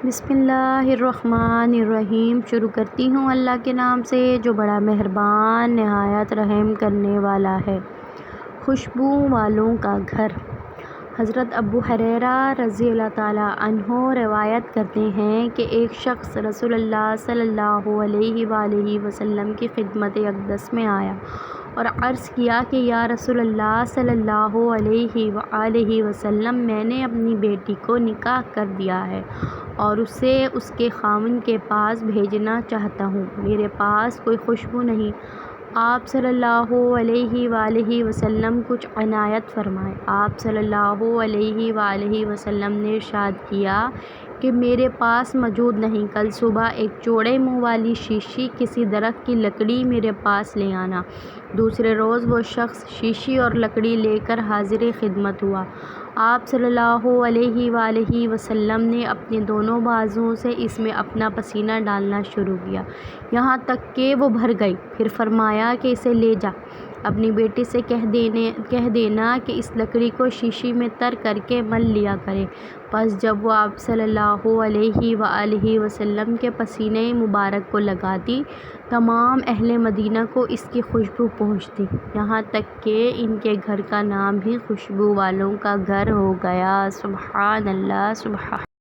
بسم اللہ الرحمن الرحیم۔ شروع کرتی ہوں اللہ کے نام سے جو بڑا مہربان نہایت رحم کرنے والا ہے۔ خوشبو والوں کا گھر۔ حضرت ابو ہریرہ رضی اللہ تعالیٰ عنہ روایت کرتے ہیں کہ ایک شخص رسول اللہ صلی اللہ علیہ وآلہ وسلم کی خدمت اقدس میں آیا اور عرض کیا کہ یا رسول اللہ صلی اللہ علیہ وآلہ وسلم، میں نے اپنی بیٹی کو نکاح کر دیا ہے اور اسے اس کے خاوند کے پاس بھیجنا چاہتا ہوں، میرے پاس کوئی خوشبو نہیں۔ آپ صلی اللہ علیہ وآلہ وسلم کچھ عنایت فرمائیں۔ آپ صلی اللہ علیہ وآلہ وسلم نے ارشاد کیا کہ میرے پاس موجود نہیں، کل صبح ایک چوڑے منہ والی شیشی کسی درخت کی لکڑی میرے پاس لے آنا۔ دوسرے روز وہ شخص شیشی اور لکڑی لے کر حاضر خدمت ہوا۔ آپ صلی اللہ علیہ وآلہ وسلم نے اپنے دونوں بازوؤں سے اس میں اپنا پسینہ ڈالنا شروع کیا یہاں تک کہ وہ بھر گئی۔ پھر فرمایا کہ اسے لے جا، اپنی بیٹی سے کہہ دینا کہ اس لکڑی کو شیشی میں تر کر کے مل لیا کرے۔ پس جب وہ آپ صلی اللہ علیہ وآلہ وسلم کے پسینے مبارک کو لگاتی، تمام اہل مدینہ کو اس کی خوشبو پہنچتی، یہاں تک کہ ان کے گھر کا نام بھی خوشبو والوں کا گھر ہو گیا۔ سبحان اللہ، سبحان